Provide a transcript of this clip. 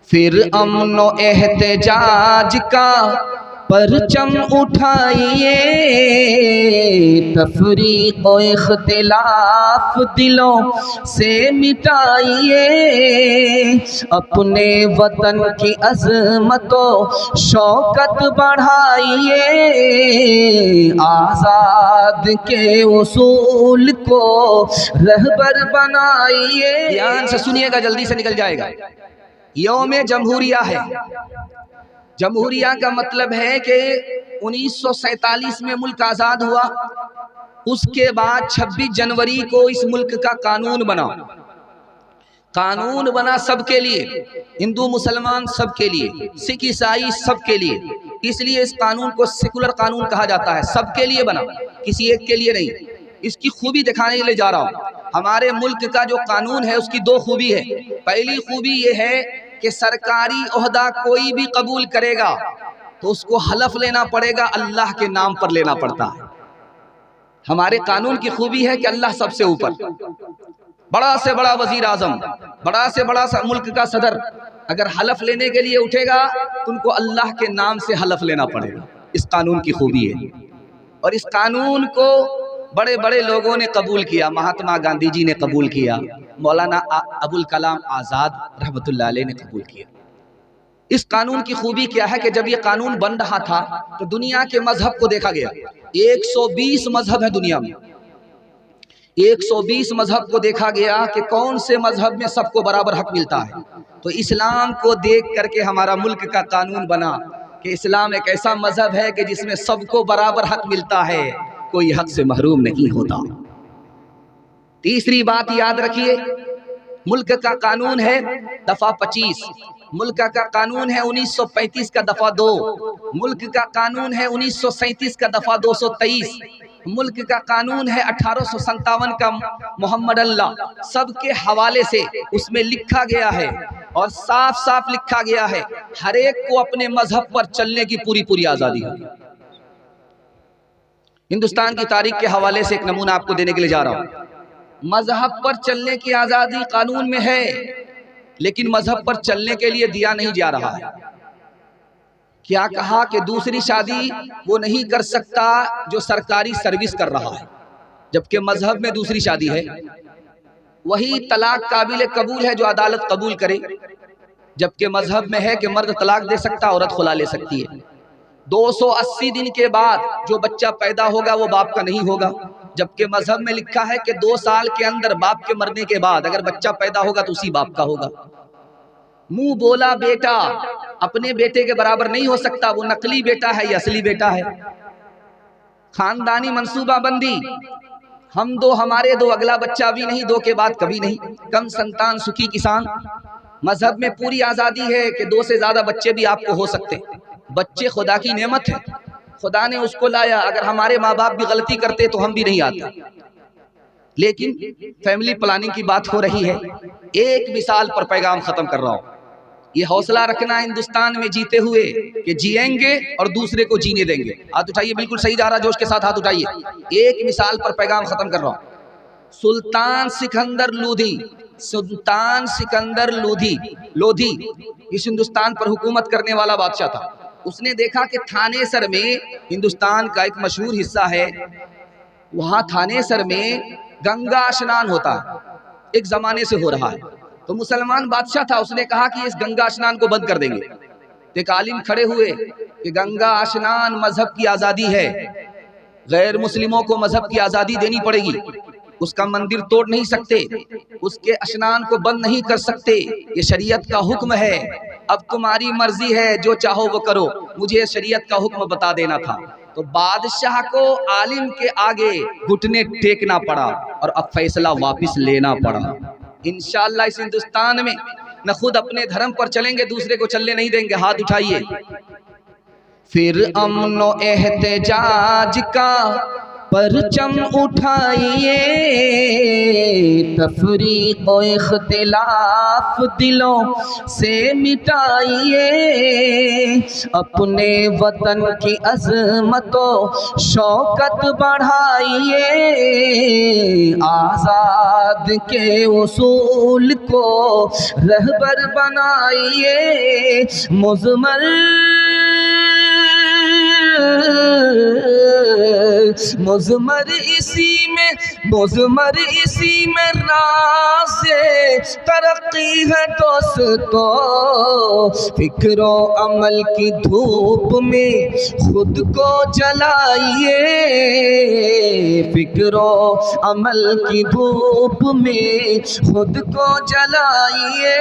پھر امن و احتجاج کا پرچم اٹھائیے، تفریق و اختلاف دلوں سے مٹائیے، اپنے وطن کی عظمت و شوکت بڑھائیے، آزاد کے اصول کو رہبر بنائیے۔ دھیان سے سنیے گا، جلدی سے نکل جائے گا۔ یوم جمہوریہ ہے۔ جمہوریہ کا مطلب ہے کہ 1947 میں ملک آزاد ہوا، اس کے بعد 26 جنوری کو اس ملک کا قانون بنا۔ قانون بنا سب کے لیے، ہندو مسلمان سب کے لیے، سکھ عیسائی سب کے لیے۔ اس لیے اس قانون کو سیکولر قانون کہا جاتا ہے، سب کے لیے بنا، کسی ایک کے لیے نہیں۔ اس کی خوبی دکھانے کے لیے جا رہا ہوں۔ ہمارے ملک کا جو قانون ہے اس کی دو خوبی ہے۔ پہلی خوبی یہ ہے کہ سرکاری عہدہ کوئی بھی قبول کرے گا تو اس کو حلف لینا پڑے گا، اللہ کے نام پر لینا پڑتا ہے۔ ہمارے قانون کی خوبی ہے کہ اللہ سب سے اوپر، بڑا سے بڑا وزیر اعظم، بڑا سے بڑا ملک کا صدر اگر حلف لینے کے لیے اٹھے گا تو ان کو اللہ کے نام سے حلف لینا پڑے گا۔ اس قانون کی خوبی ہے، اور اس قانون کو بڑے بڑے لوگوں نے قبول کیا۔ مہاتما گاندھی جی نے قبول کیا، مولانا ابوالکلام آزاد رحمۃ اللہ علیہ نے قبول کیا۔ اس قانون کی خوبی کیا ہے کہ جب یہ قانون بن رہا تھا تو دنیا کے مذہب کو دیکھا گیا۔ 120 مذہب ہے دنیا میں، 120 مذہب کو دیکھا گیا کہ کون سے مذہب میں سب کو برابر حق ملتا ہے۔ تو اسلام کو دیکھ کر کے ہمارا ملک کا قانون بنا کہ اسلام ایک ایسا مذہب ہے کہ جس میں سب کو برابر حق ملتا ہے، کوئی حق سے محروم نہیں ہوتا۔ تیسری بات یاد رکھیے، ملک کا قانون ہے دفعہ 25، ملک کا قانون ہے 1935 کا دفعہ 2، ملک کا قانون ہے 1937 کا دفعہ 223، ملک کا قانون ہے 1857 کا محمد اللہ۔ سب کے حوالے سے اس میں لکھا گیا ہے اور صاف صاف لکھا گیا ہے، ہر ایک کو اپنے مذہب پر چلنے کی پوری آزادی ہے۔ ہندوستان کی تاریخ کے حوالے سے ایک نمونہ آپ کو دینے کے لیے جا رہا ہوں۔ مذہب پر چلنے کی آزادی قانون میں ہے، لیکن مذہب پر چلنے کے لیے دیا نہیں جا رہا ہے۔ کیا کہا کہ دوسری شادی وہ نہیں کر سکتا جو سرکاری سروس کر رہا ہے، جبکہ مذہب میں دوسری شادی ہے۔ وہی طلاق قابل قبول ہے جو عدالت قبول کرے، جبکہ مذہب میں ہے کہ مرد طلاق دے سکتا، عورت خلا لے سکتی ہے۔ 280 دن کے بعد جو بچہ پیدا ہوگا وہ باپ کا نہیں ہوگا، جبکہ مذہب میں لکھا ہے کہ 2 سال کے اندر باپ کے مرنے کے بعد اگر بچہ پیدا ہوگا تو اسی باپ کا ہوگا۔ منہ بولا بیٹا اپنے بیٹے کے برابر نہیں ہو سکتا، وہ نقلی بیٹا ہے یا اصلی بیٹا ہے۔ خاندانی منصوبہ بندی، ہم دو ہمارے دو، اگلا بچہ بھی نہیں، 2 کے بعد کبھی نہیں۔ کم سنتان سکھی کسان۔ مذہب میں پوری آزادی ہے کہ 2 سے زیادہ بچے بھی آپ کو ہو سکتے۔ بچے خدا کی نعمت ہے، خدا نے اس کو لایا، اگر ہمارے ماں باپ بھی غلطی کرتے تو ہم بھی نہیں آتے۔ لیکن فیملی پلاننگ کی بات ہو رہی ہے۔ ایک مثال پر پیغام ختم کر رہا ہوں، یہ حوصلہ رکھنا ہندوستان میں جیتے ہوئے کہ جیئیں گے اور دوسرے کو جینے دیں گے۔ ہاتھ اٹھائیے، بالکل صحیح جا رہا، جوش کے ساتھ ہاتھ اٹھائیے۔ ایک مثال پر پیغام ختم کر رہا ہوں۔ سلطان سکندر لودھی، سلطان سکندر لودھی اس ہندوستان پر حکومت کرنے والا بادشاہ تھا۔ اس نے دیکھا کہ تھانے سر میں، ہندوستان کا ایک مشہور حصہ ہے، وہاں تھانے سر میں گنگا اسنان ہوتا ہے، ایک زمانے سے ہو رہا ہے۔ تو مسلمان بادشاہ تھا، اس نے کہا کہ اس گنگا اسنان کو بند کر دیں گے۔ ایک عالم کھڑے ہوئے کہ گنگا اسنان مذہب کی آزادی ہے، غیر مسلموں کو مذہب کی آزادی دینی پڑے گی، اس کا مندر توڑ نہیں سکتے، اس کے اسنان کو بند نہیں کر سکتے، یہ شریعت کا حکم ہے، اب تمہاری مرضی ہے، جو چاہو وہ کرو، مجھے شریعت کا حکم بتا دینا تھا۔ تو بادشاہ کو عالم کے آگے گھٹنے ٹیکنا پڑا اور اب فیصلہ واپس لینا پڑا۔ انشاءاللہ اس ہندوستان میں نہ خود اپنے دھرم پر چلیں گے، دوسرے کو چلنے نہیں دیں گے۔ ہاتھ اٹھائیے۔ پھر امن و احتجاج کا پرچم اٹھائیے، تفریق و اختلاف دلوں سے مٹائیے، اپنے وطن کی عظمت و شوکت بڑھائیے، آزاد کے اصول کو رہبر بنائیے، مضمر اسی میں راز ترقی ہے دوستو، فکر و عمل کی دھوپ میں خود کو جلائیے، فکر و عمل کی دھوپ میں خود کو جلائیے۔